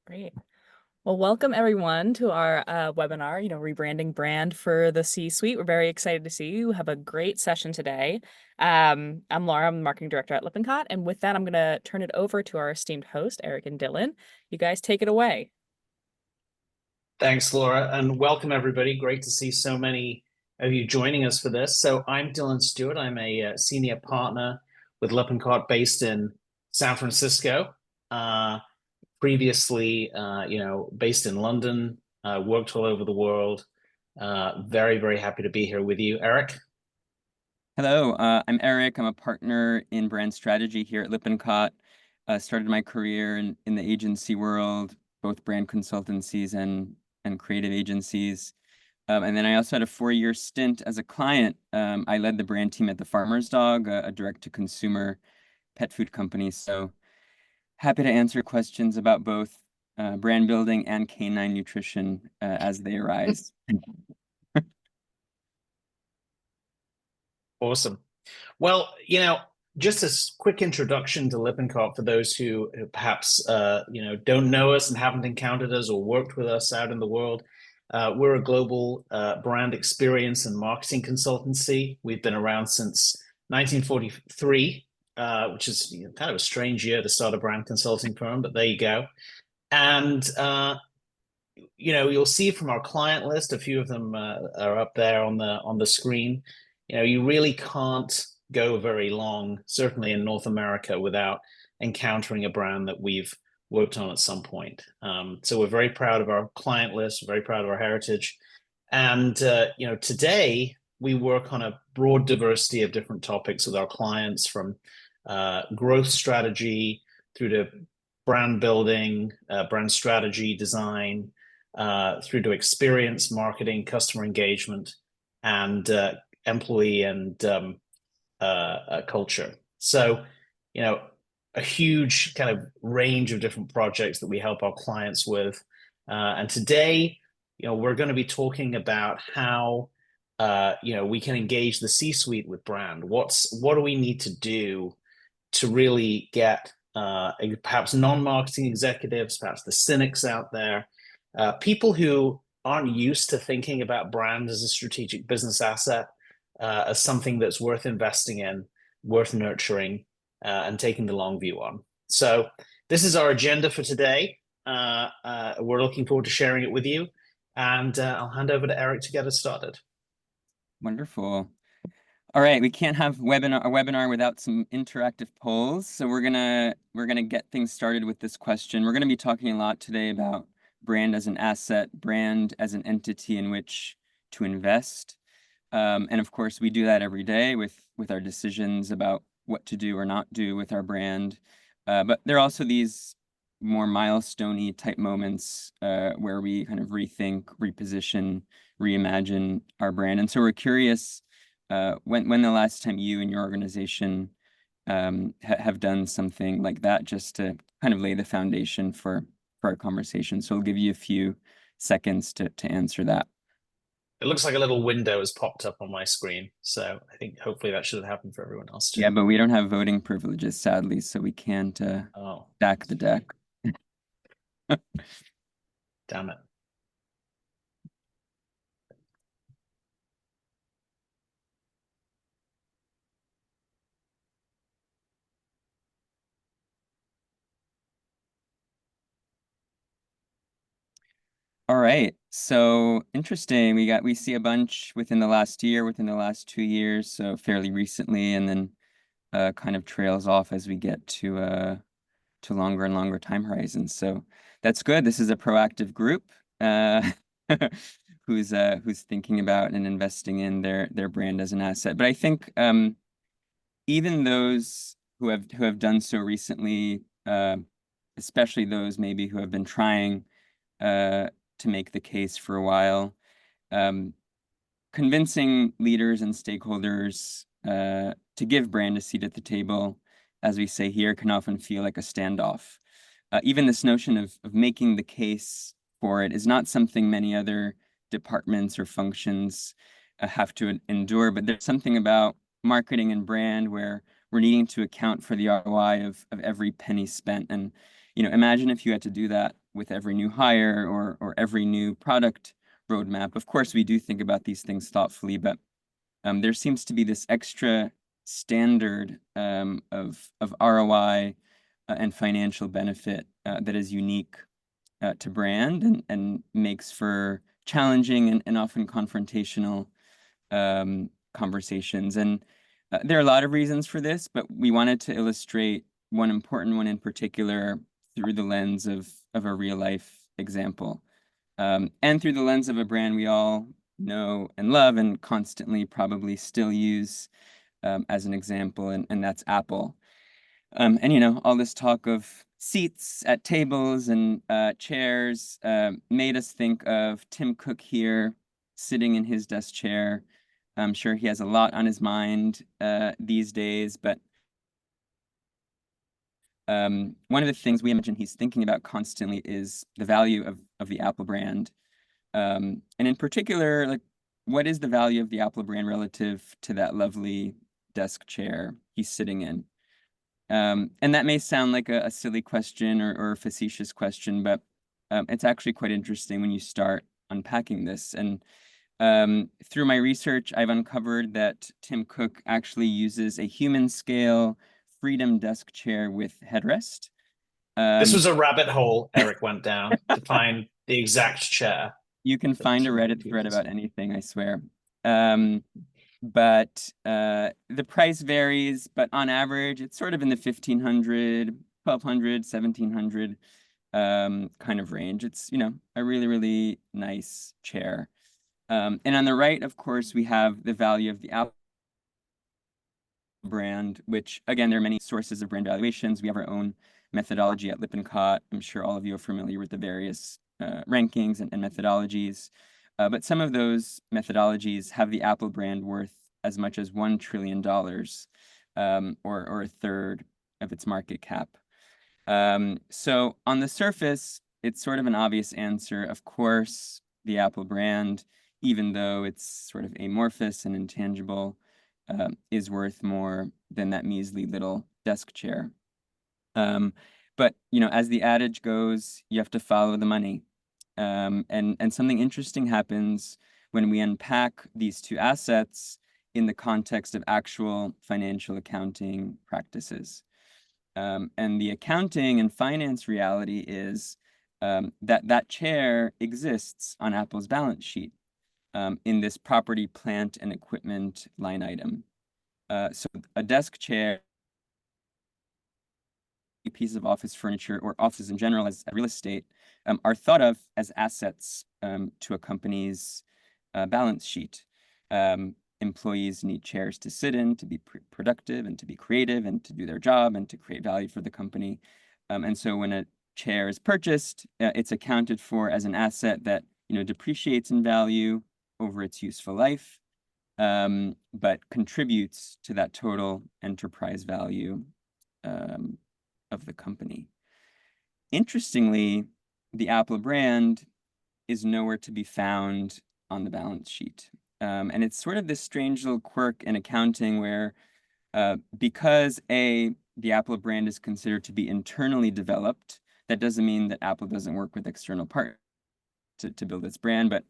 Great. Well, welcome everyone to our webinar, rebranding brand for the C-suite. We're very excited to see you. Have a great session today. I'm Laura, I'm the marketing director at Lippincott. And with that, I'm going to turn it over to our esteemed host, Eric and Dylan. You guys take it away. Thanks, Laura, and welcome everybody. Great to see so many of you joining us for this. So I'm Dylan Stewart. I'm a senior partner with Lippincott based in San Francisco. Previously, based in London, worked all over the world. Very, very happy to be here with you, Eric. Hello, I'm Eric. I'm a partner in brand strategy here at Lippincott. Started my career in the agency world, both brand consultancies and creative agencies. And then I also had a 4-year stint as a client. I led the brand team at the Farmer's Dog, a direct-to-consumer pet food company. So happy to answer questions about both brand building and canine nutrition as they arise. Awesome. Well, just a quick introduction to Lippincott for those who perhaps don't know us and haven't encountered us or worked with us out in the world. We're a global brand experience and marketing consultancy. We've been around since 1943, which is kind of a strange year to start a brand consulting firm, but there you go. And you'll see from our client list, a few of them are up there on the screen. You really can't go very long, certainly in North America, without encountering a brand that we've worked on at some point. So we're very proud of our client list, very proud of our heritage. And, today we work on a broad diversity of different topics with our clients, from growth strategy through to brand building, brand strategy, design, through to experience marketing, customer engagement, and employee and culture. So, a huge kind of range of different projects that we help our clients with. And today, we're going to be talking about how, we can engage the C-suite with brand. What do we need to do to really get perhaps non-marketing executives, perhaps the cynics out there, people who aren't used to thinking about brand as a strategic business asset, as something that's worth investing in, worth nurturing, and taking the long view on. So this is our agenda for today. We're looking forward to sharing it with you, and I'll hand over to Eric to get us started. Wonderful. All right, we can't have a webinar without some interactive polls. So we're gonna get things started with this question. We're gonna be talking a lot today about brand as an asset, brand as an entity in which to invest. And of course, we do that every day with our decisions about what to do or not do with our brand. But there are also these more milestone-y type moments where we kind of rethink, reposition, reimagine our brand. And so we're curious when the last time you and your organization have done something like that, just to kind of lay the foundation for our conversation. So I'll give you a few seconds to answer that. It looks like a little window has popped up on my screen, so I think hopefully that should have happened for everyone else too. Yeah, but we don't have voting privileges, sadly, so we can't stack the deck. Damn it. All right, so interesting. We see a bunch within the last year, within the last 2 years, so fairly recently, and then kind of trails off as we get to longer and longer time horizons. So that's good. This is a proactive group who's thinking about and investing in their brand as an asset. But I think even those who have done so recently, especially those maybe who have been trying to make the case for a while, convincing leaders and stakeholders to give brand a seat at the table, as we say here, can often feel like a standoff. Even this notion of making the case for it is not something many other departments or functions have to endure, but there's something about marketing and brand where we're needing to account for the ROI of every penny spent. And imagine if you had to do that with every new hire or every new product roadmap. Of course, we do think about these things thoughtfully, but there seems to be this extra standard of ROI and financial benefit that is unique to brand and makes for challenging and often confrontational conversations. And there are a lot of reasons for this, but we wanted to illustrate one important one in particular through the lens of a real life example, and through the lens of a brand we all know and love and constantly probably still use as an example, and that's Apple. And all this talk of seats at tables and chairs made us think of Tim Cook here sitting in his desk chair. I'm sure he has a lot on his mind these days, but one of the things we imagine he's thinking about constantly is the value of the Apple brand. And in particular, like, what is the value of the Apple brand relative to that lovely desk chair he's sitting in? And that may sound like a silly question or a facetious question, but it's actually quite interesting when you start unpacking this. And through my research, I've uncovered that Tim Cook actually uses a human scale Freedom desk chair with headrest. This was a rabbit hole Eric went down to find the exact chair. You can find a Reddit thread about anything, I swear. But the price varies, but on average, it's sort of in the 1,500, 1,200, 1,700 kind of range. It's, a really, really nice chair. And on the right, of course, we have the value of the Apple brand, which, again, there are many sources of brand valuations. We have our own methodology at Lippincott. I'm sure all of you are familiar with the various rankings and methodologies. But some of those methodologies have the Apple brand worth as much as $1 trillion, or a third of its market cap. So on the surface, it's sort of an obvious answer. Of course, the Apple brand, even though it's sort of amorphous and intangible, is worth more than that measly little desk chair. But as the adage goes, you have to follow the money. And something interesting happens when we unpack these two assets in the context of actual financial accounting practices. And the accounting and finance reality is that chair exists on Apple's balance sheet in this property, plant, and equipment line item. So a desk chair, a piece of office furniture, or offices in general as real estate, are thought of as assets to a company's balance sheet. Employees need chairs to sit in, to be productive and to be creative and to do their job and to create value for the company. And so when a chair is purchased, it's accounted for as an asset that depreciates in value over its useful life, but contributes to that total enterprise value of the company. Interestingly, the Apple brand is nowhere to be found on the balance sheet. And it's sort of this strange little quirk in accounting where because the Apple brand is considered to be internally developed, that doesn't mean that Apple doesn't work with external partners to build its brand, but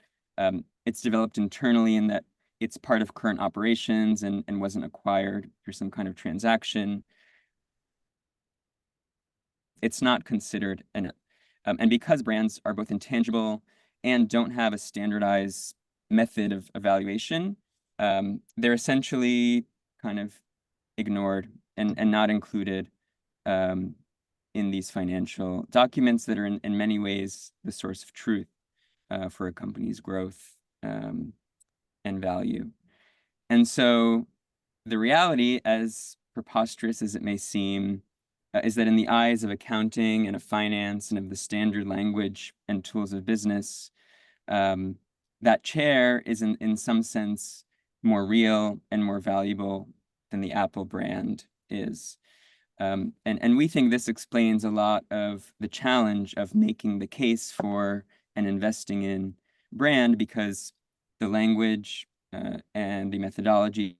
it's developed internally in that it's part of current operations and wasn't acquired through some kind of transaction. It's not considered and because brands are both intangible and don't have a standardized method of evaluation, they're essentially kind of ignored and not included in these financial documents that are in many ways the source of truth for a company's growth and value. And so the reality, as preposterous as it may seem, is that in the eyes of accounting and of finance and of the standard language and tools of business, that chair is in some sense more real and more valuable than the Apple brand is. And we think this explains a lot of the challenge of making the case for and investing in brand, because the language and the methodology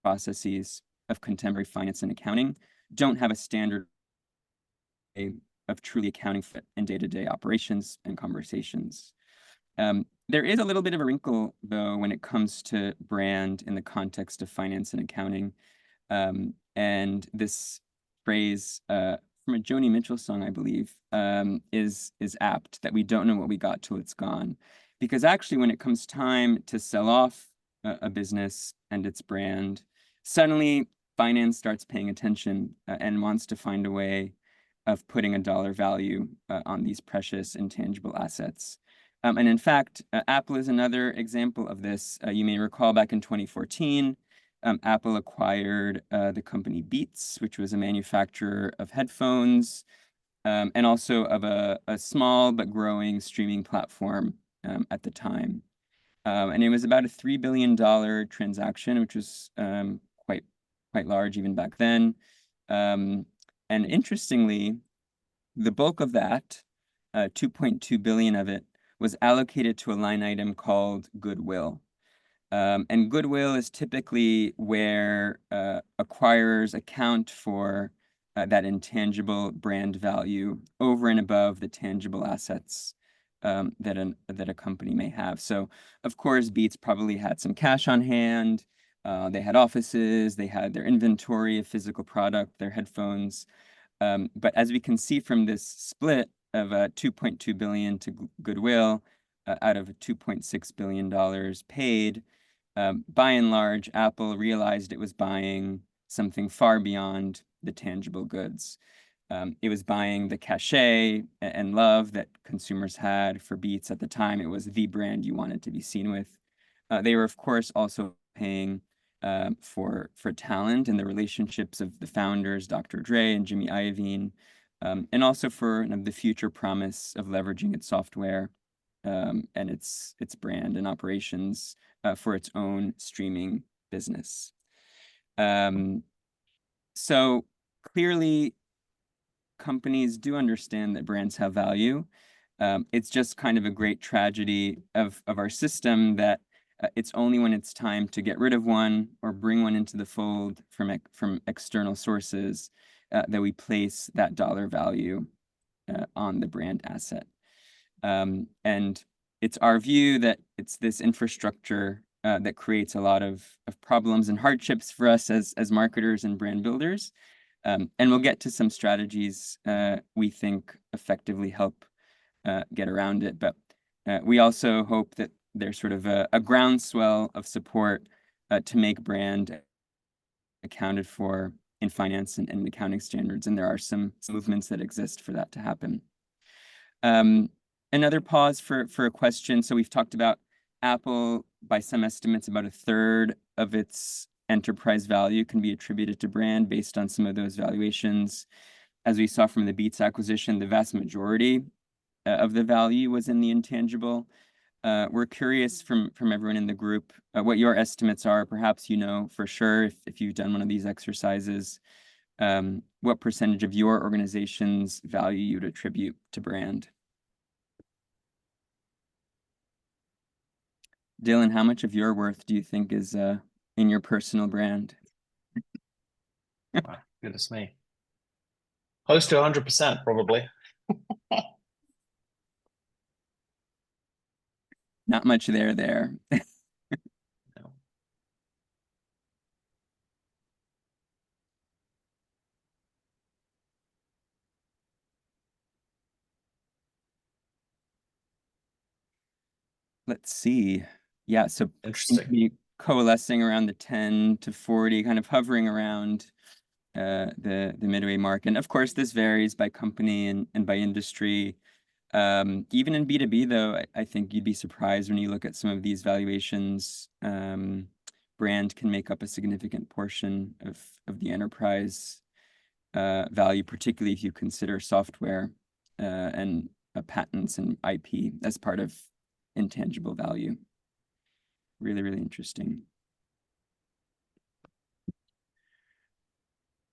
processes of contemporary finance and accounting don't have a standard way truly accounting for it in day-to-day operations and conversations. There is a little bit of a wrinkle, though, when it comes to brand in the context of finance and accounting. And this phrase from a Joni Mitchell song, I believe, is apt, that we don't know what we got till it's gone. Because actually, when it comes time to sell off a business and its brand, suddenly finance starts paying attention and wants to find a way of putting a dollar value on these precious intangible assets. And in fact, Apple is another example of this. You may recall back in 2014, Apple acquired the company Beats, which was a manufacturer of headphones, and also of a small but growing streaming platform at the time. And it was about a $3 billion transaction, which was quite large even back then. And interestingly, the bulk of that, 2.2 billion of it, was allocated to a line item called goodwill. And goodwill is typically where acquirers account for that intangible brand value over and above the tangible assets that a company may have. So, of course, Beats probably had some cash on hand. They had offices. They had their inventory of physical product, their headphones. But as we can see from this split of 2.2 billion to goodwill out of $2.6 billion paid, by and large, Apple realized it was buying something far beyond the tangible goods. It was buying the cachet and love that consumers had for Beats at the time. It was the brand you wanted to be seen with. They were, of course, also paying for talent and the relationships of the founders, Dr. Dre and Jimmy Iovine, and also for the future promise of leveraging its software and its brand and operations for its own streaming business. So clearly, companies do understand that brands have value. It's just kind of a great tragedy of our system that it's only when it's time to get rid of one or bring one into the fold from external sources that we place that dollar value on the brand asset. And it's our view that it's this infrastructure that creates a lot of problems and hardships for us as marketers and brand builders. And we'll get to some strategies we think effectively help get around it. But we also hope that there's sort of a groundswell of support to make brand accounted for in finance and accounting standards. And there are some movements that exist for that to happen. Another pause for a question. So we've talked about Apple, by some estimates, about a third of its enterprise value can be attributed to brand based on some of those valuations. As we saw from the Beats acquisition, the vast majority of the value was in the intangible. We're curious from everyone in the group what your estimates are. Perhaps you know for sure if you've done one of these exercises, what percentage of your organization's value you'd attribute to brand. Dylan, how much of your worth do you think is in your personal brand? Wow, goodness me. Close to 100%, probably. Not much there. No. Let's see. Yeah, so Interesting. coalescing around the 10 to 40, kind of hovering around the midway mark. And of course, this varies by company and by industry. Even in B2B, though, I think you'd be surprised when you look at some of these valuations. Brand can make up a significant portion of the enterprise value, particularly if you consider software and patents and IP as part of intangible value. Really, really interesting.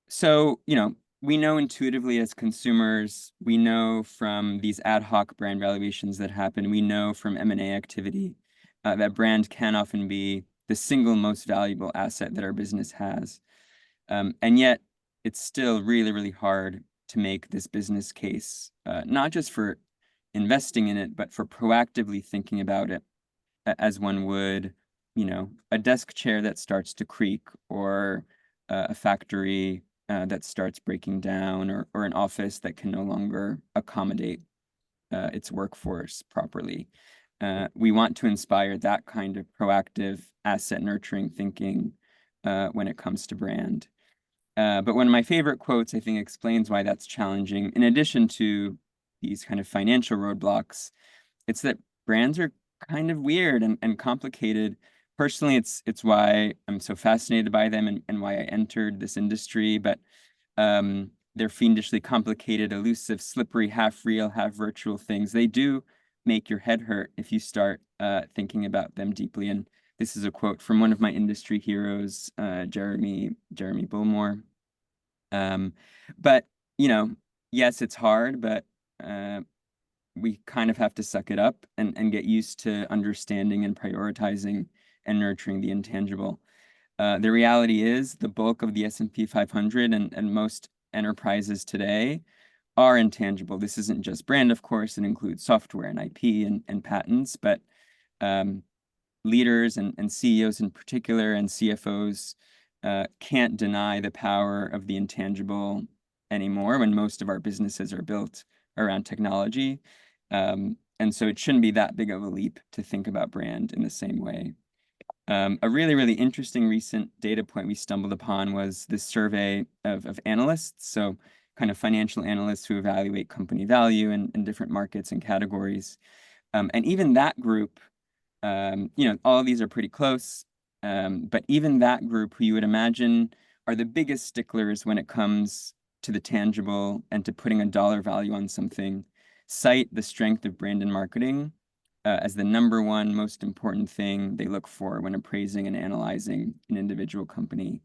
So, we know intuitively as consumers, we know from these ad hoc brand valuations that happen, we know from M&A activity that brand can often be the single most valuable asset that our business has. And yet, it's still really, really hard to make this business case, not just for investing in it, but for proactively thinking about it as one would, a desk chair that starts to creak, or a factory that starts breaking down, or an office that can no longer accommodate its workforce properly. We want to inspire that kind of proactive asset nurturing thinking when it comes to brand. But one of my favorite quotes, I think, explains why that's challenging. In addition to these kind of financial roadblocks, it's that brands are kind of weird and complicated. Personally, it's why I'm so fascinated by them, and why I entered this industry. But they're fiendishly complicated, elusive, slippery, half real, half virtual things. They do make your head hurt if you start thinking about them deeply. And this is a quote from one of my industry heroes, Jeremy Bullmore. But yes, it's hard, but we kind of have to suck it up and get used to understanding and prioritizing and nurturing the intangible. The reality is the bulk of the S&P 500 and most enterprises today are intangible. This isn't just brand, of course. It includes software and IP and patents, but leaders and CEOs in particular, and CFOs can't deny the power of the intangible anymore, when most of our businesses are built around technology. And so it shouldn't be that big of a leap to think about brand in the same way. A really, really interesting recent data point we stumbled upon was this survey of analysts, so kind of financial analysts who evaluate company value in different markets and categories. And even that group, all of these are pretty close, but even that group, who you would imagine are the biggest sticklers when it comes to the tangible and to putting a dollar value on something, cite the strength of brand and marketing as the number one most important thing they look for when appraising and analyzing an individual company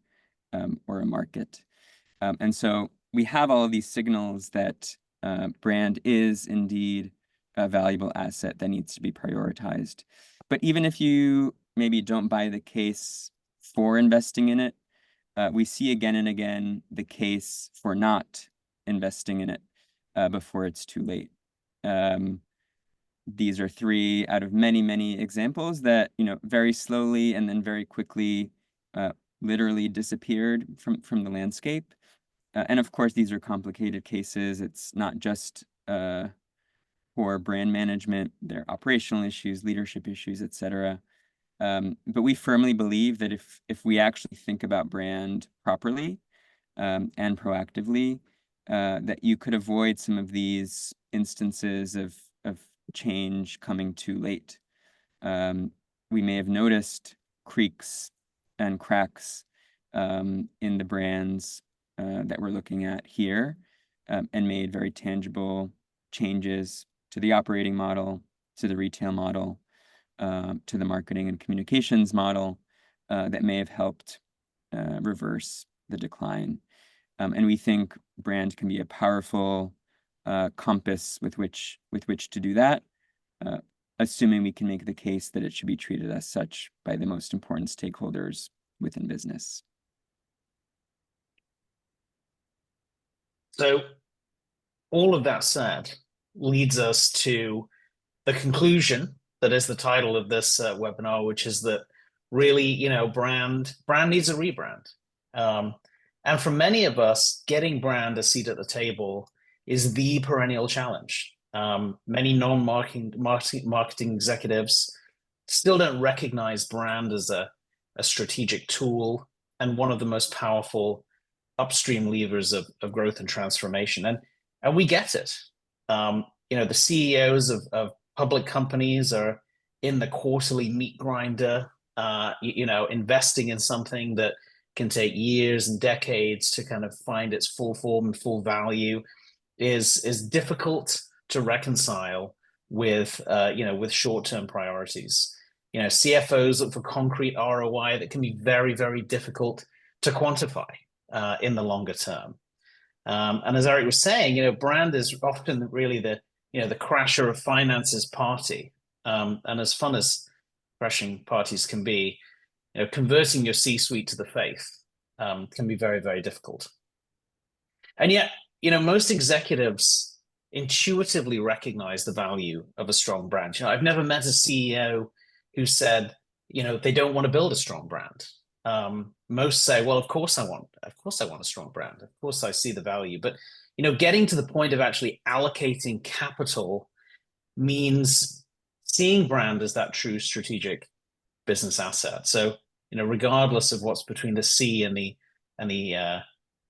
or a market. And so we have all of these signals that brand is indeed a valuable asset that needs to be prioritized. But even if you maybe don't buy the case for investing in it, we see again and again the case for not investing in it before it's too late. These are three out of many, many examples that, very slowly and then very quickly literally disappeared from the landscape. And of course, these are complicated cases. It's not just for brand management. There are operational issues, leadership issues, etc. But we firmly believe that if we actually think about brand properly and proactively, that you could avoid some of these instances of change coming too late. We may have noticed creaks and cracks in the brands that we're looking at here, and made very tangible changes to the operating model, to the retail model, to the marketing and communications model that may have helped reverse the decline. And we think brand can be a powerful compass with which to do that, assuming we can make the case that it should be treated as such by the most important stakeholders within business. So all of that said leads us to the conclusion that is the title of this webinar, which is that really, brand needs a rebrand. And for many of us, getting brand a seat at the table is the perennial challenge. Many marketing executives still don't recognize brand as a strategic tool and one of the most powerful upstream levers of growth and transformation. And we get it. The CEOs of public companies are in the quarterly meat grinder, investing in something that can take years and decades to kind of find its full form and full value is difficult to reconcile with short-term priorities. CFOs look for concrete ROI that can be very, very difficult to quantify in the longer term. And as Eric was saying, brand is often really the crasher of finances party. And as fun as crashing parties can be, converting your C-suite to the faith can be very, very difficult. And yet, most executives intuitively recognize the value of a strong brand. I've never met a CEO who said, they don't want to build a strong brand. Most say, well, of course I want a strong brand. Of course I see the value. But, getting to the point of actually allocating capital means seeing brand as that true strategic business asset. So, regardless of what's between the C and the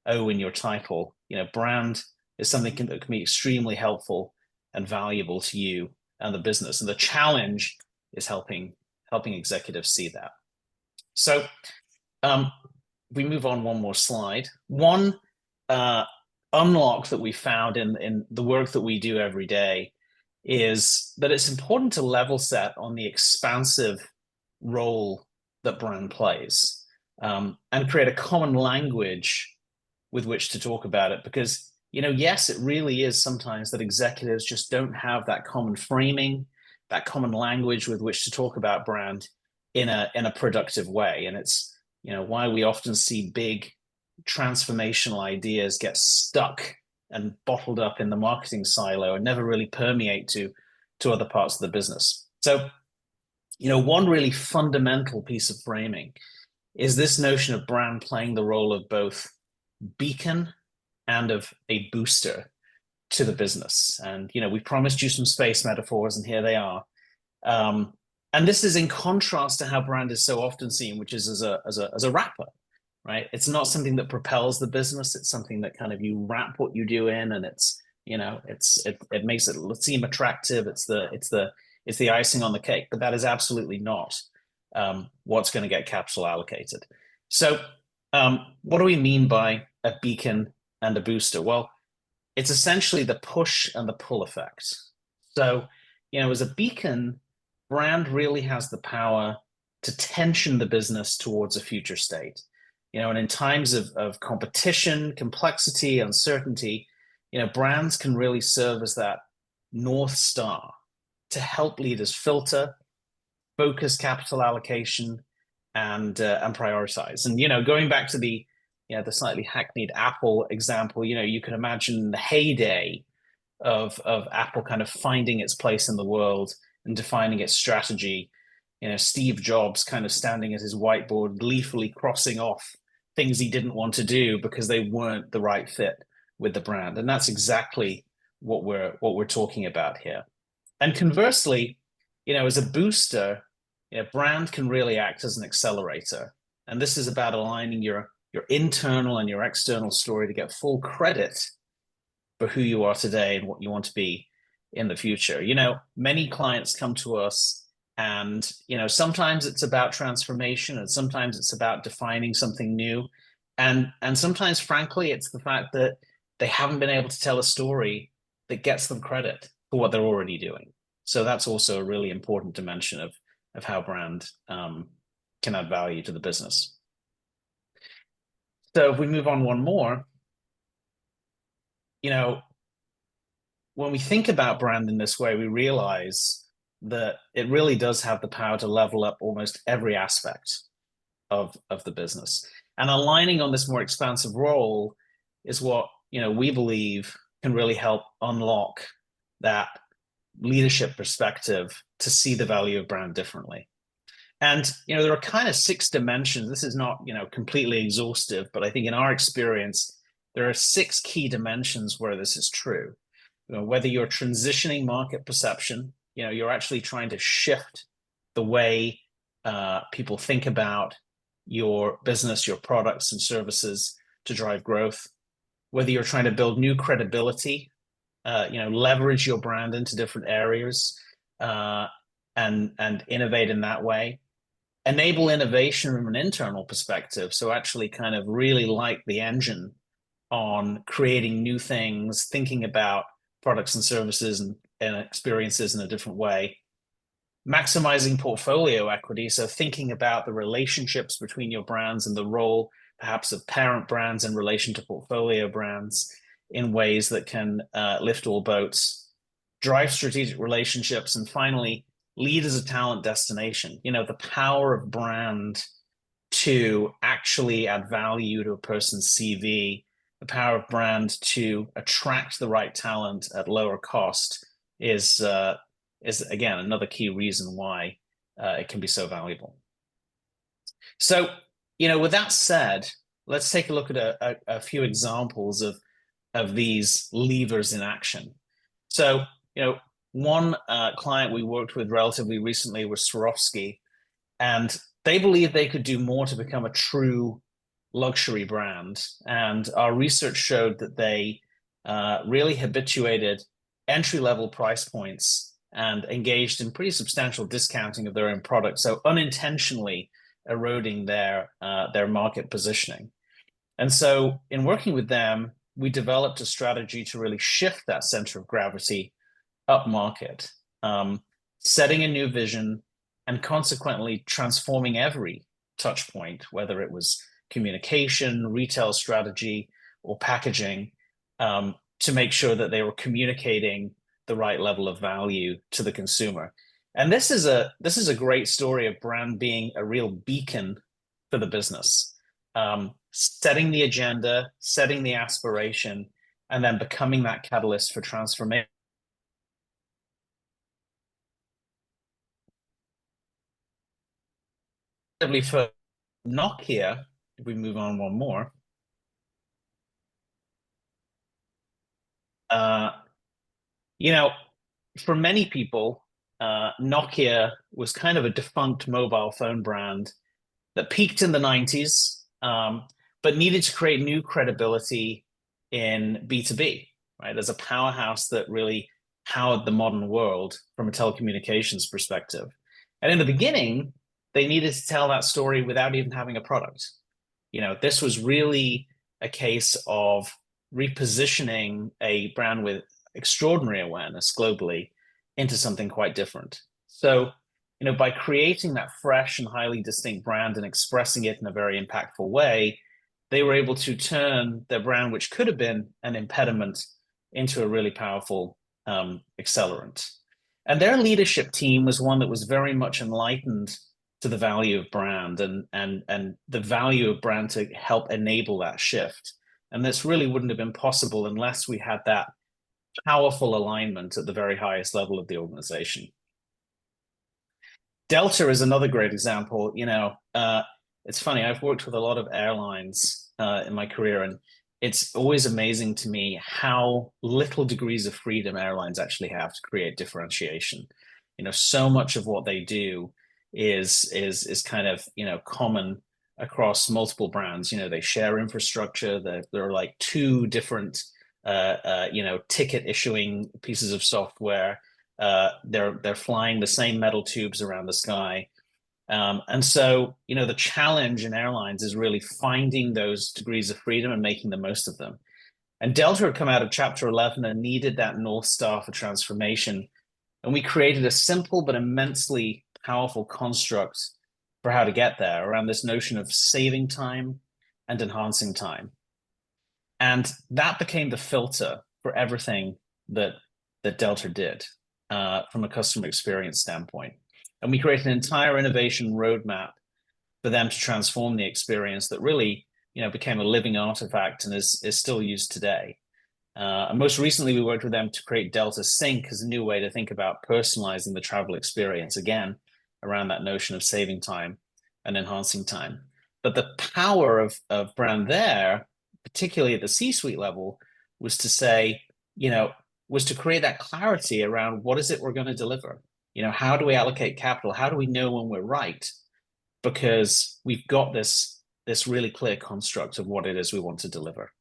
O in your title, brand is something that can be extremely helpful and valuable to you and the business. And the challenge is helping executives see that. So we move on one more slide. One unlock that we found in the work that we do every day is that it's important to level set on the expansive role that brand plays, and create a common language with which to talk about it. Because, yes, it really is sometimes that executives just don't have that common framing, that common language with which to talk about brand in a productive way. And it's, why we often see big transformational ideas get stuck and bottled up in the marketing silo and never really permeate to other parts of the business. So, one really fundamental piece of framing is this notion of brand playing the role of both beacon and of a booster to the business. And, we promised you some space metaphors, and here they are. And this is in contrast to how brand is so often seen, which is as a wrapper, right? It's not something that propels the business. It's something that kind of you wrap what you do in, and it's, it makes it seem attractive. It's the icing on the cake, but that is absolutely not what's going to get capital allocated. So what do we mean by a beacon and a booster? Well, it's essentially the push and the pull effect. So, as a beacon, brand really has the power to tension the business towards a future state. And in times of competition, complexity, uncertainty, brands can really serve as that North Star to help leaders filter, focus capital allocation, and prioritize. And, going back to the slightly hackneyed Apple example, you can imagine the heyday of Apple kind of finding its place in the world and defining its strategy. Steve Jobs kind of standing at his whiteboard, gleefully crossing off things he didn't want to do because they weren't the right fit with the brand. And that's exactly what we're talking about here. And conversely, as a booster, brand can really act as an accelerator. And this is about aligning your internal and your external story to get full credit for who you are today and what you want to be in the future. Many clients come to us and, sometimes it's about transformation, and sometimes it's about defining something new. And sometimes, frankly, it's the fact that they haven't been able to tell a story that gets them credit for what they're already doing. So that's also a really important dimension of how brand can add value to the business. So if we move on one more, when we think about brand in this way, we realize that it really does have the power to level up almost every aspect of the business. And aligning on this more expansive role is what, we believe can really help unlock that leadership perspective to see the value of brand differently. And, there are kind of 6 dimensions. This is not, completely exhaustive, but I think in our experience, there are 6 key dimensions where this is true. Whether you're transitioning market perception, you're actually trying to shift the way people think about your business, your products and services to drive growth. Whether you're trying to build new credibility, leverage your brand into different areas and innovate in that way. Enable innovation from an internal perspective. So actually kind of really light the engine on creating new things, thinking about products and services and experiences in a different way. Maximizing portfolio equity. So thinking about the relationships between your brands and the role perhaps of parent brands in relation to portfolio brands in ways that can lift all boats. Drive strategic relationships. And finally, lead as a talent destination. The power of brand to actually add value to a person's CV, the power of brand to attract the right talent at lower cost is again another key reason why it can be so valuable. So, with that said, let's take a look at a few examples of these levers in action. So, one client we worked with relatively recently was Swarovski, and they believed they could do more to become a true luxury brand. And our research showed that they really habituated entry-level price points and engaged in pretty substantial discounting of their own products, so unintentionally eroding their market positioning. And so in working with them, we developed a strategy to really shift that center of gravity up market, setting a new vision and consequently transforming every touch point, whether it was communication, retail strategy, or packaging, to make sure that they were communicating the right level of value to the consumer. And this is a great story of brand being a real beacon for the business, setting the agenda, setting the aspiration, and then becoming that catalyst for transformation. For Nokia, if we move on one more, for many people, Nokia was kind of a defunct mobile phone brand that peaked in the 90s, but needed to create new credibility in B2B, right? As a powerhouse that really powered the modern world from a telecommunications perspective. And in the beginning, they needed to tell that story without even having a product. This was really a case of repositioning a brand with extraordinary awareness globally into something quite different. So, by creating that fresh and highly distinct brand and expressing it in a very impactful way, they were able to turn their brand, which could have been an impediment, into a really powerful accelerant. And their leadership team was one that was very much enlightened to the value of brand and the value of brand to help enable that shift. And this really wouldn't have been possible unless we had that powerful alignment at the very highest level of the organization. Delta is another great example. It's funny, I've worked with a lot of airlines in my career, and it's always amazing to me how little degrees of freedom airlines actually have to create differentiation. So much of what they do is kind of common across multiple brands. They share infrastructure. There are like two different ticket issuing pieces of software. They're flying the same metal tubes around the sky. And so, the challenge in airlines is really finding those degrees of freedom and making the most of them. And Delta had come out of Chapter 11 and needed that North Star for transformation. And we created a simple but immensely powerful construct for how to get there around this notion of saving time and enhancing time. And that became the filter for everything that Delta did from a customer experience standpoint. And we created an entire innovation roadmap for them to transform the experience that really, became a living artifact and is still used today. And most recently, we worked with them to create Delta Sync as a new way to think about personalizing the travel experience, again, around that notion of saving time and enhancing time. But the power of brand there, particularly at the C-suite level, was to say, was to create that clarity around what is it we're going to deliver? How do we allocate capital? How do we know when we're right? Because we've got this really clear construct of what it is we want to deliver.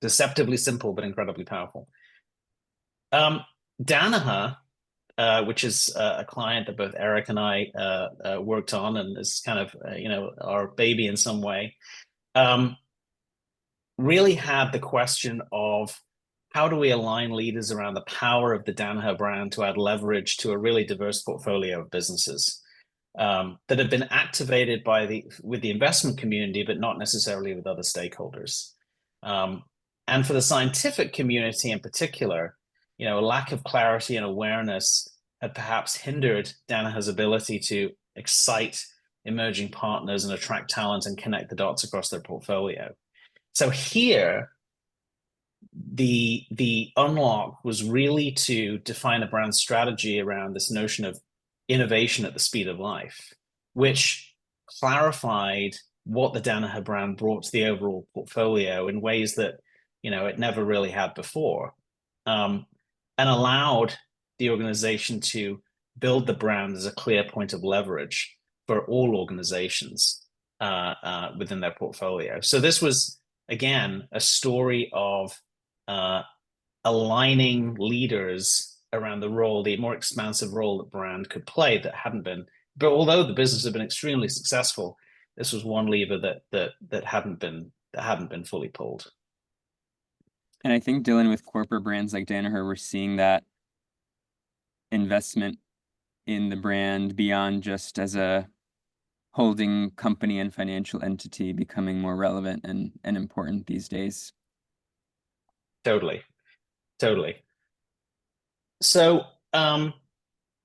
Deceptively simple, but incredibly powerful. Danaher, which is a client that both Eric and I worked on, and is kind of our baby in some way, really had the question of how do we align leaders around the power of the Danaher brand to add leverage to a really diverse portfolio of businesses that have been activated with the investment community, but not necessarily with other stakeholders. And for the scientific community in particular, a lack of clarity and awareness had perhaps hindered Danaher's ability to excite emerging partners and attract talent and connect the dots across their portfolio. So here, the unlock was really to define a brand strategy around this notion of innovation at the speed of life, which clarified what the Danaher brand brought to the overall portfolio in ways that it never really had before, and allowed the organization to build the brand as a clear point of leverage for all organizations within their portfolio. So this was, again, a story of aligning leaders around the role, the more expansive role that brand could play that hadn't been. But although the business had been extremely successful, this was one lever that hadn't been fully pulled. And I think, Dylan, with corporate brands like Danaher, we're seeing that investment in the brand beyond just as a holding company and financial entity becoming more relevant and important these days. Totally. So for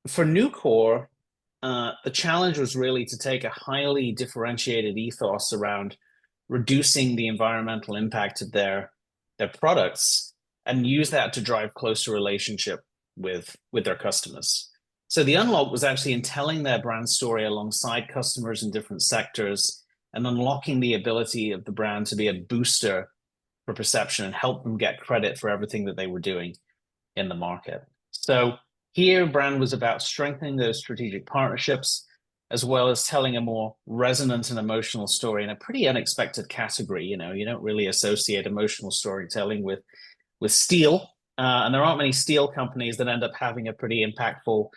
Nucor, the challenge was really to take a highly differentiated ethos around reducing the environmental impact of their products and use that to drive closer relationship with their customers. So the unlock was actually in telling their brand story alongside customers in different sectors and unlocking the ability of the brand to be a booster for perception and help them get credit for everything that they were doing in the market. So here, brand was about strengthening those strategic partnerships, as well as telling a more resonant and emotional story in a pretty unexpected category. You don't really associate emotional storytelling with steel, and there aren't many steel companies that end up having a pretty impactful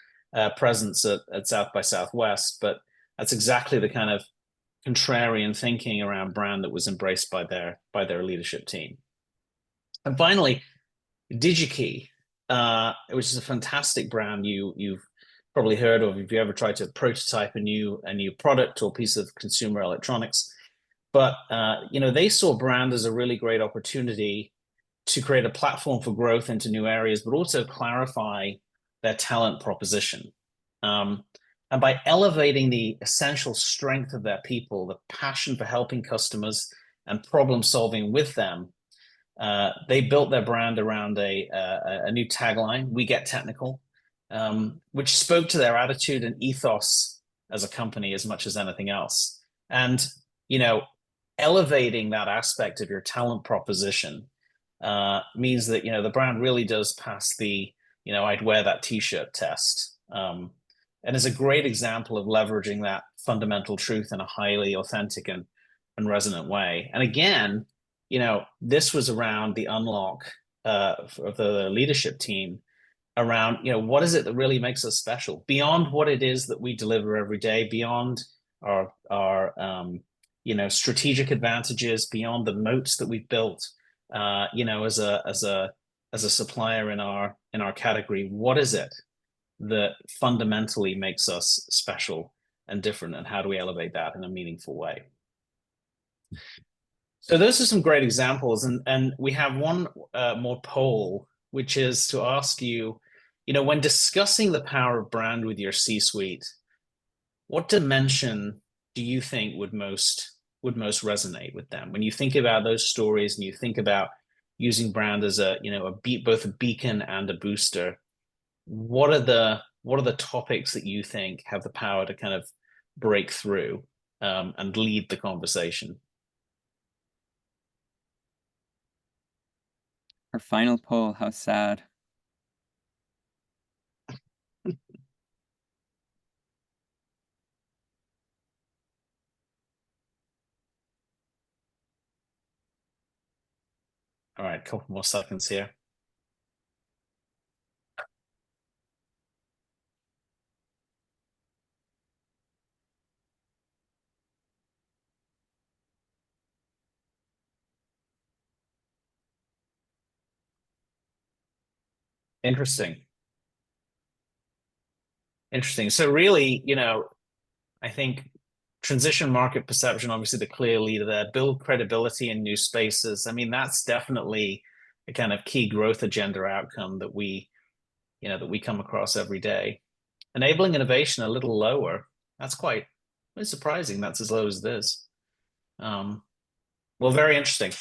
presence at South by Southwest. But that's exactly the kind of contrarian thinking around brand that was embraced by their leadership team. And finally, DigiKey, which is a fantastic brand you've probably heard of if you ever tried to prototype a new product or piece of consumer electronics. But they saw brand as a really great opportunity to create a platform for growth into new areas, but also clarify their talent proposition. And by elevating the essential strength of their people, the passion for helping customers and problem solving with them, they built their brand around a new tagline, "We get technical," which spoke to their attitude and ethos as a company as much as anything else. And, elevating that aspect of your talent proposition means that, the brand really does pass the, I'd wear that t-shirt test. And is a great example of leveraging that fundamental truth in a highly authentic and resonant way. And again, this was around the unlock of the leadership team around, what is it that really makes us special beyond what it is that we deliver every day, beyond our strategic advantages, beyond the moats that we've built, as a supplier in our category. What is it that fundamentally makes us special and different, and how do we elevate that in a meaningful way? So those are some great examples, and we have one more poll, which is to ask you, when discussing the power of brand with your C-suite, what dimension do you think would most resonate with them when you think about those stories and you think about using brand as both a beacon and a booster? What are the topics that you think have the power to kind of break through and lead the conversation? Our final poll, how sad. All right, a couple more seconds here. Interesting. So really, I think transition market perception, obviously the clear leader there, build credibility in new spaces. I mean, that's definitely a kind of key growth agenda outcome that we come across every day. Enabling innovation a little lower. That's quite surprising. That's as low as it is. Well, very interesting.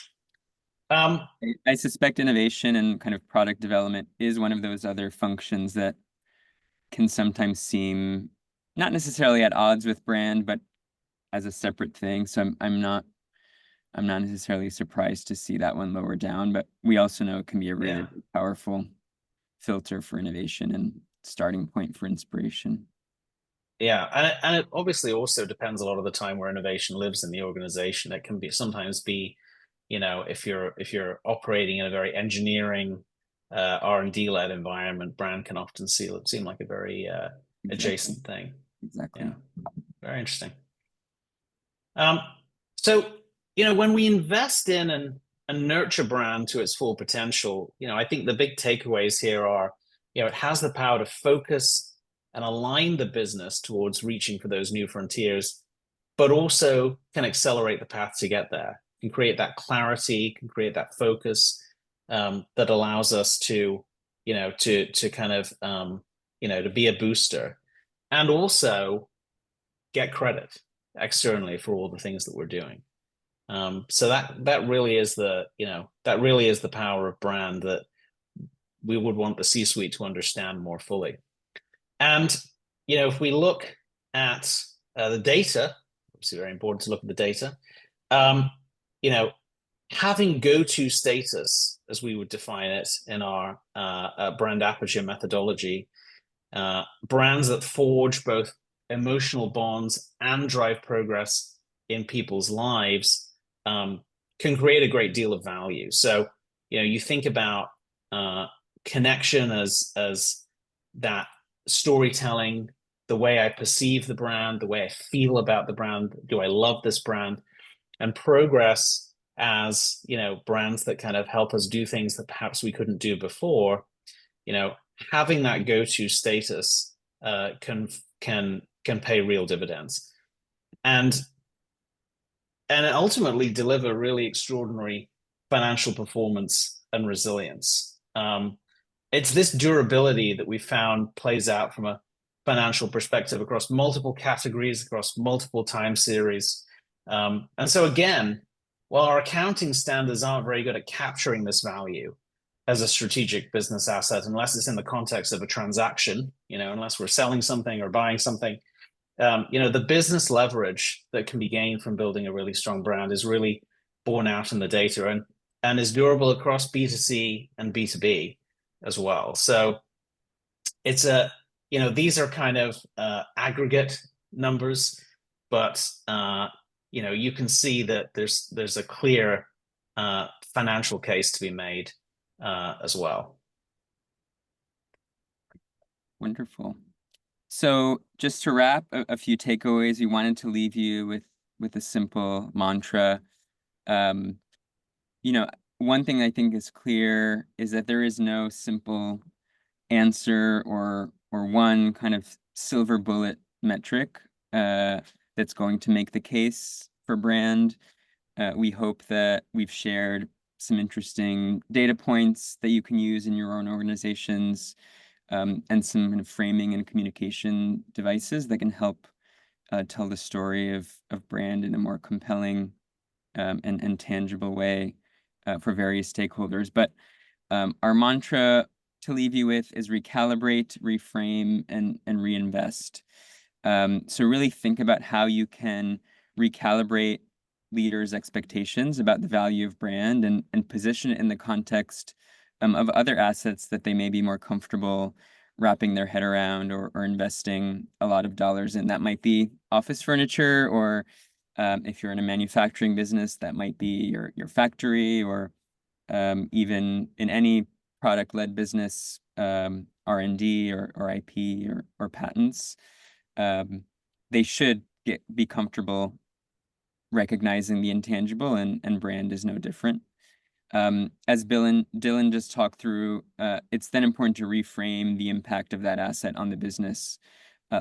I suspect innovation and kind of product development is one of those other functions that can sometimes seem not necessarily at odds with brand, but as a separate thing. So I'm not necessarily surprised to see that one lower down, but we also know it can be a really Yeah. powerful filter for innovation and starting point for inspiration. Yeah, and it obviously also depends a lot of the time where innovation lives in the organization. It can be sometimes be, if you're operating in a very engineering R&D led environment, brand can often seem like a very Exactly. adjacent thing. Yeah, Exactly. very interesting. Um, so when we invest in and nurture brand to its full potential, I think the big takeaways here are, it has the power to focus and align the business towards reaching for those new frontiers, but also can accelerate the path to get there, can create that clarity, can create that focus that allows us to, to kind of, to be a booster, and also get credit externally for all the things that we're doing. So that really is the power of brand that we would want the C-suite to understand more fully. And if we look at the data, obviously very important to look at the data. Um, you know, Having go-to status, as we would define it in our brand aperture methodology, brands that forge both emotional bonds and drive progress in people's lives can create a great deal of value. So, you think about uh, connection as that storytelling, the way I perceive the brand, the way I feel about the brand. Do I love this brand? And progress as brands that kind of help us do things that perhaps we couldn't do before. you know Having that go-to status can pay real dividends, and ultimately deliver really extraordinary financial performance and resilience. It's this durability that we found plays out from a financial perspective across multiple categories, across multiple time series. And so again, while our accounting standards aren't very good at capturing this value as a strategic business asset, unless it's in the context of a transaction, unless we're selling something or buying something, the business leverage that can be gained from building a really strong brand is really borne out in the data, and is durable across B2C and B2B as well. So it's these are kind of aggregate numbers, but you can see that there's a clear financial case to be made as well. Wonderful. So just to wrap, a few takeaways. We wanted to leave you with a simple mantra. One thing I think is clear is that there is no simple answer or one kind of silver bullet metric that's going to make the case for brand. We hope that we've shared some interesting data points that you can use in your own organizations, and some kind of framing and communication devices that can help tell the story of brand in a more compelling and tangible way for various stakeholders. But our mantra to leave you with is recalibrate, reframe, and reinvest. So really think about how you can recalibrate leaders' expectations about the value of brand and position it in the context of other assets that they may be more comfortable wrapping their head around or investing a lot of dollars in. That might be office furniture, or if you're in a manufacturing business, that might be your factory, or even in any product-led business, R&D or IP or patents. They should be comfortable recognizing the intangible, and brand is no different. As Bill and Dylan just talked through, it's then important to reframe the impact of that asset on the business,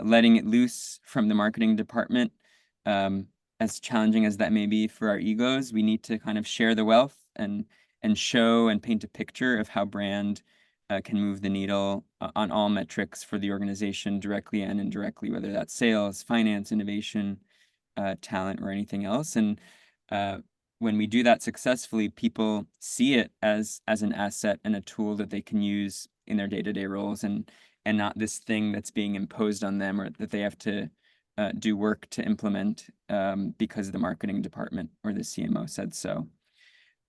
letting it loose from the marketing department. As challenging as that may be for our egos, we need to kind of share the wealth and show and paint a picture of how brand can move the needle on all metrics for the organization, directly and indirectly, whether that's sales, finance, innovation, talent, or anything else. And when we do that successfully, people see it as an asset and a tool that they can use in their day-to-day roles, and not this thing that's being imposed on them or that they have to do work to implement because the marketing department or the CMO said so.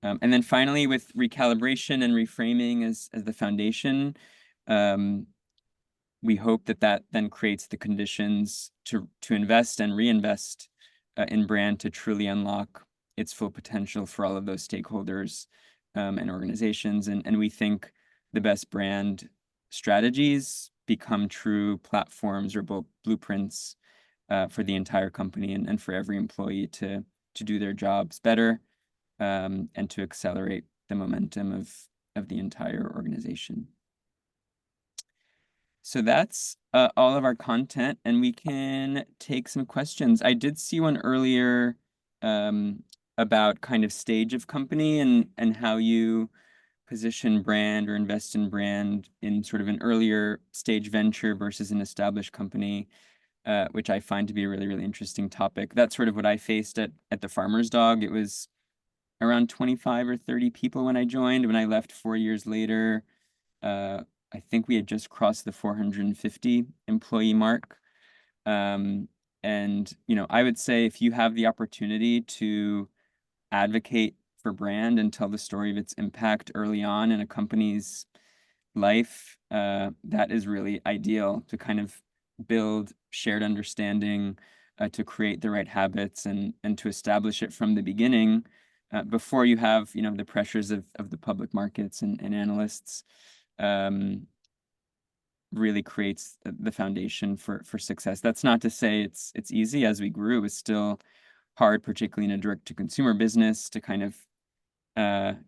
And then finally, with recalibration and reframing as the foundation, we hope that then creates the conditions to invest and reinvest in brand to truly unlock its full potential for all of those stakeholders and organizations. And we think the best brand strategies become true platforms or blueprints for the entire company and for every employee to do their jobs better and to accelerate the momentum of the entire organization. So that's all of our content, and we can take some questions. I did see one earlier about kind of stage of company and how you position brand or invest in brand in sort of an earlier stage venture versus an established company, which I find to be a really, really interesting topic. That's sort of what I faced at the Farmer's Dog. It was around 25 or 30 people when I joined. When I left 4 years later, I think we had just crossed the 450 employee mark. And, I would say if you have the opportunity to advocate for brand and tell the story of its impact early on in a company's life, that is really ideal to kind of build shared understanding, to create the right habits and to establish it from the beginning, before you have, the pressures of the public markets and analysts. Really creates the foundation for success. That's not to say it's easy. As we grew, it's still hard, particularly in a direct-to-consumer business, to kind of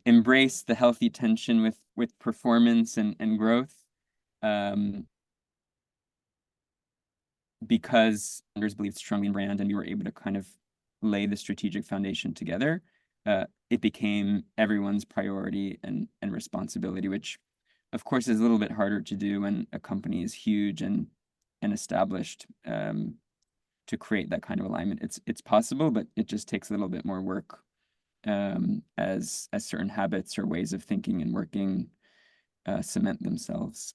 embrace the healthy tension with performance and growth, because founders believed strongly in brand and we were able to kind of lay the strategic foundation together. It became everyone's priority and responsibility, which of course is a little bit harder to do when a company is huge and established, to create that kind of alignment. It's possible, but it just takes a little bit more work, as certain habits or ways of thinking and working cement themselves.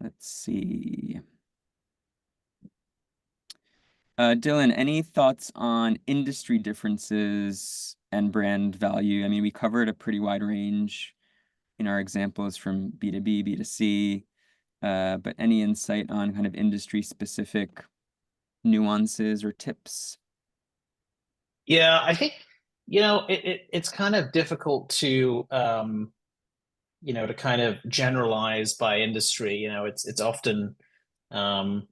Let's see. Dylan, any thoughts on industry differences and brand value? I mean, we covered a pretty wide range in our examples from B2B, B2C, but any insight on kind of industry-specific nuances or tips? Yeah, I think, it's kind of difficult to, to kind of generalize by industry. It's often, um,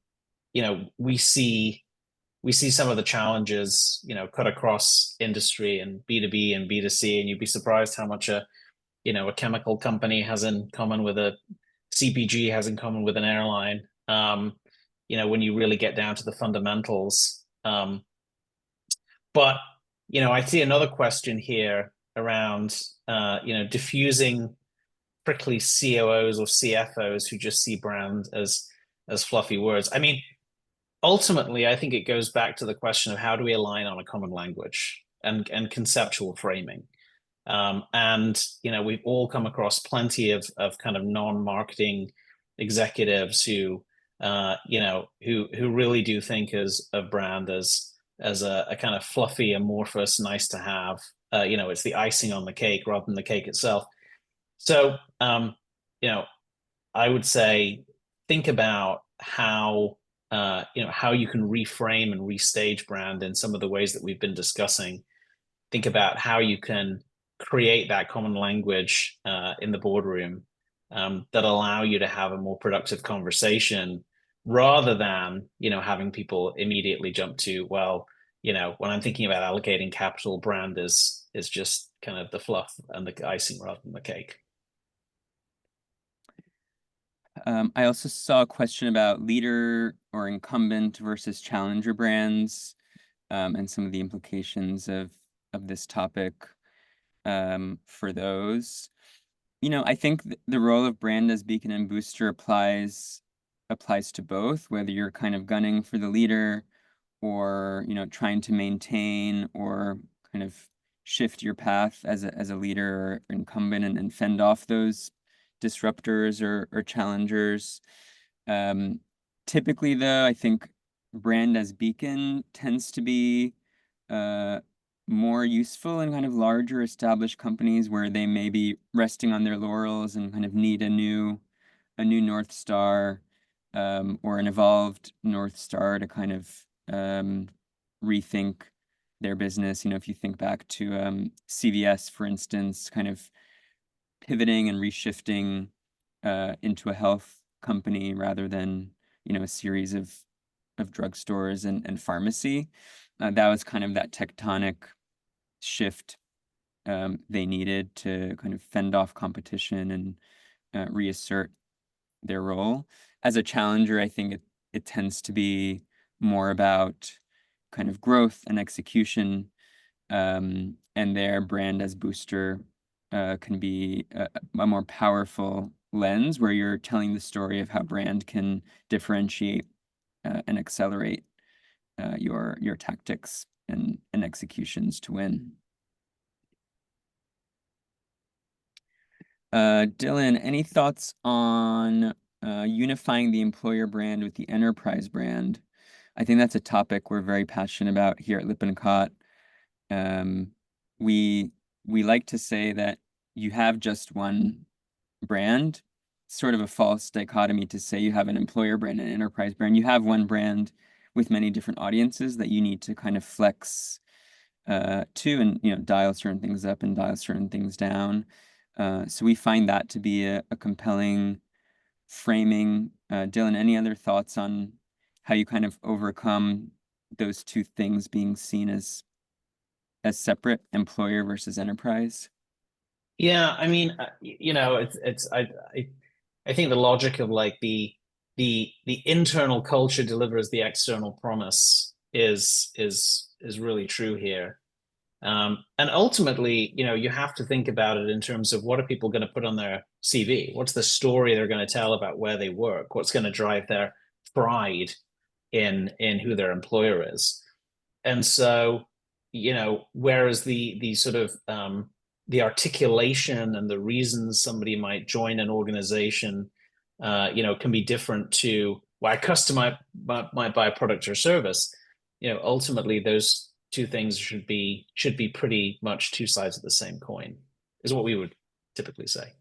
we see some of the challenges, cut across industry and B2B and B2C, and you'd be surprised how much a chemical company has in common with a CPG has in common with an airline. When you really get down to the fundamentals. But I see another question here around diffusing prickly COOs or CFOs who just see brand as fluffy words. I mean, ultimately, I think it goes back to the question of how do we align on a common language and conceptual framing. And we've all come across plenty of kind of non-marketing executives who who really do think of brand as a kind of fluffy, amorphous, nice to have. It's the icing on the cake rather than the cake itself. So I would say think about how how you can reframe and restage brand in some of the ways that we've been discussing. Think about how you can create that common language in the boardroom, that allow you to have a more productive conversation rather than having people immediately jump to, well, when I'm thinking about allocating capital, brand is just kind of the fluff and the icing rather than the cake. I also saw a question about leader or incumbent versus challenger brands, and some of the implications of this topic for those. I think the role of brand as beacon and booster applies applies to both, whether you're kind of gunning for the leader or, trying to maintain or kind of shift your path as a leader or incumbent and fend off those disruptors or challengers. Typically, though, I think brand as beacon tends to be more useful in kind of larger established companies where they may be resting on their laurels and kind of need a new North Star, or an evolved North Star to kind of rethink their business. If you think back to CVS, for instance, kind of pivoting and reshifting into a health company rather than, a series of drugstores and pharmacy. That was kind of that tectonic shift they needed to kind of fend off competition and reassert their role. As a challenger, I think it tends to be more about kind of growth and execution, and their brand as booster can be a more powerful lens where you're telling the story of how brand can differentiate and accelerate your tactics and executions to win. Dylan, any thoughts on unifying the employer brand with the enterprise brand? I think that's a topic we're very passionate about here at Lippincott. We like to say that you have just one brand. Sort of a false dichotomy to say you have an employer brand and an enterprise brand. You have one brand with many different audiences that you need to kind of flex to and dial certain things up and dial certain things down. So we find that to be a compelling framing. Dylan, any other thoughts on how you kind of overcome those two things being seen as separate, employer versus enterprise? Yeah, I mean, I think the logic of like the internal culture delivers the external promise is really true here. And ultimately, you have to think about it in terms of what are people going to put on their CV? What's the story they're going to tell about where they work? What's going to drive their pride in who their employer is? And so, whereas the sort of the articulation and the reasons somebody might join an organization, can be different to why a customer might buy a product or service. Ultimately, those two things should be pretty much two sides of the same coin, is what we would typically say.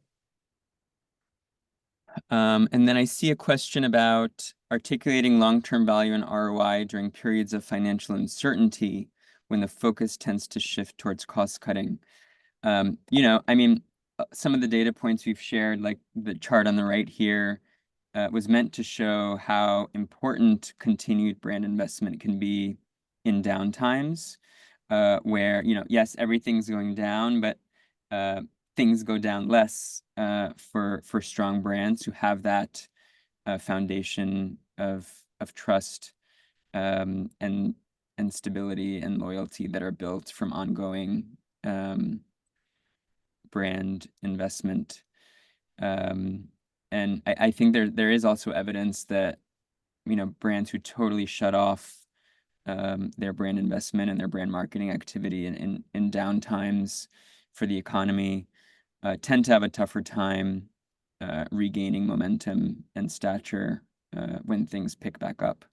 And then I see a question about articulating long-term value and ROI during periods of financial uncertainty when the focus tends to shift towards cost cutting. I mean, some of the data points we've shared, like the chart on the right here, was meant to show how important continued brand investment can be in down times, where, yes, everything's going down, but things go down less for strong brands who have that foundation of trust, and stability and loyalty that are built from ongoing brand investment. And I think there is also evidence that brands who totally shut off their brand investment and their brand marketing activity in down times for the economy tend to have a tougher time regaining momentum and stature when things pick back up.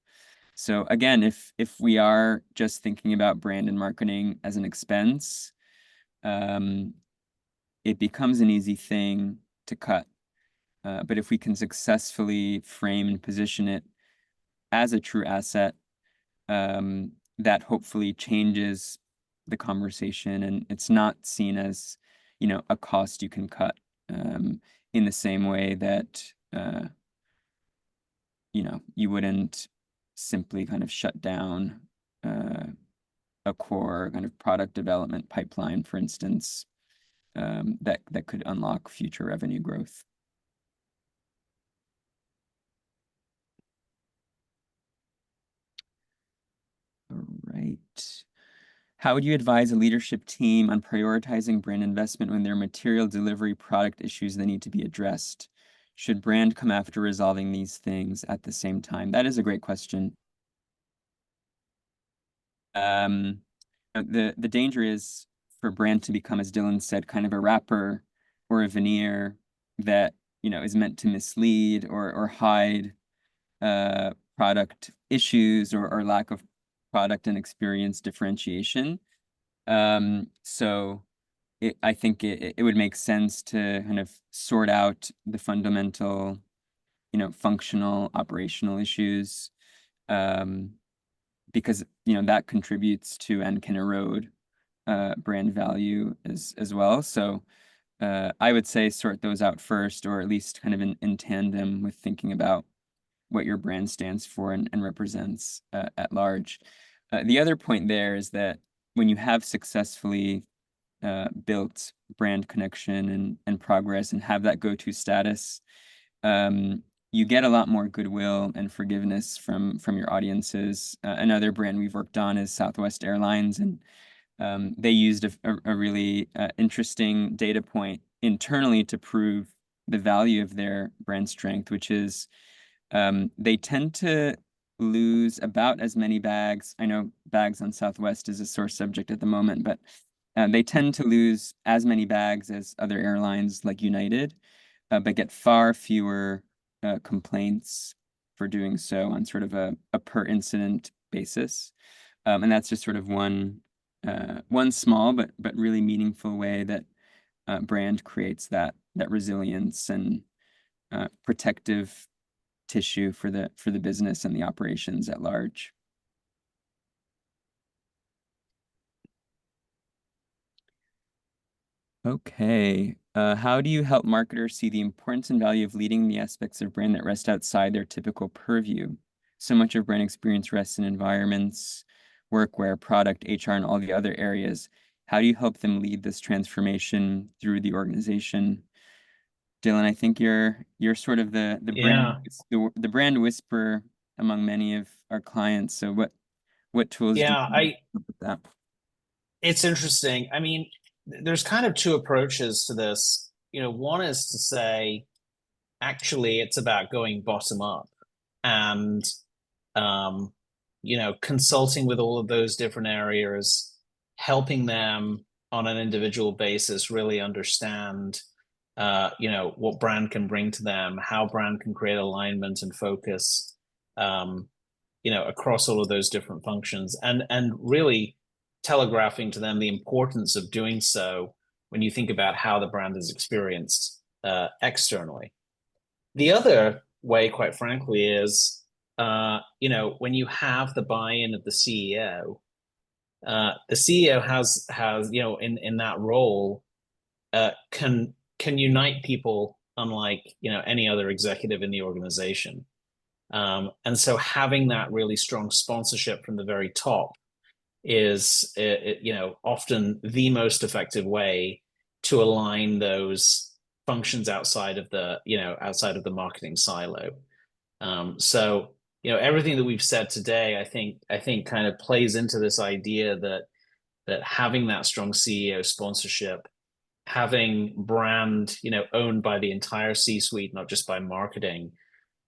So again, if we are just thinking about brand and marketing as an expense, it becomes an easy thing to cut. But if we can successfully frame and position it as a true asset, that hopefully changes the conversation, and it's not seen as, a cost you can cut, in the same way that, you wouldn't simply kind of shut down a core kind of product development pipeline, for instance, that could unlock future revenue growth. All right. How would you advise a leadership team on prioritizing brand investment when there are material delivery product issues that need to be addressed? Should brand come after resolving these things at the same time? That is a great question. The danger is for brand to become, as Dylan said, kind of a wrapper or a veneer that, is meant to mislead or hide product issues or lack of product and experience differentiation. So I think it would make sense to kind of sort out the fundamental, functional, operational issues, because that contributes to and can erode brand value as well. So I would say sort those out first, or at least kind of in tandem with thinking about what your brand stands for and represents at large. The other point there is that when you have successfully built brand connection and progress and have that go-to status, you get a lot more goodwill and forgiveness from your audiences. Another brand we've worked on is Southwest Airlines, and they used a really interesting data point internally to prove the value of their brand strength, which is they tend to lose about as many bags. I know bags on Southwest is a sore subject at the moment, but they tend to lose as many bags as other airlines like United, but get far fewer complaints for doing so on sort of a per incident basis. And that's just sort of one small but really meaningful way that brand creates that resilience and protective tissue for the business and the operations at large. Okay. How do you help marketers see the importance and value of leading the aspects of brand that rest outside their typical purview? So much of brand experience rests in environments, workwear, product, HR, and all the other areas. How do you help them lead this transformation through the organization? Dylan, I think you're sort of the brand the brand whisperer among many of our clients. So what tools do Yeah, you help with that? it's interesting. I mean, there's kind of two approaches to this. One is to say, actually, it's about going bottom up and, um, consulting with all of those different areas, helping them on an individual basis really understand, what brand can bring to them, how brand can create alignment and focus, um, across all of those different functions, and really telegraphing to them the importance of doing so when you think about how the brand is experienced externally. The other way, quite frankly, is when you have the buy-in of the CEO. The CEO has in that role can unite people unlike any other executive in the organization. And so having that really strong sponsorship from the very top is, often the most effective way to align those functions outside of the marketing silo. So everything that we've said today, I think kind of plays into this idea that having that strong CEO sponsorship, having brand owned by the entire C-suite, not just by marketing,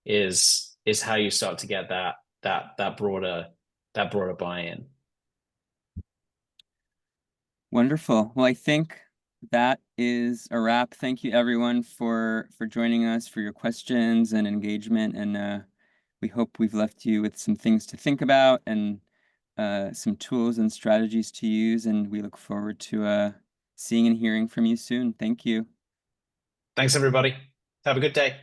is how you start to get that broader buy-in. Wonderful. Well, I think that is a wrap. Thank you everyone for joining us, for your questions and engagement. And we hope we've left you with some things to think about and some tools and strategies to use. And we look forward to seeing and hearing from you soon. Thank you. Thanks, everybody. Have a good day.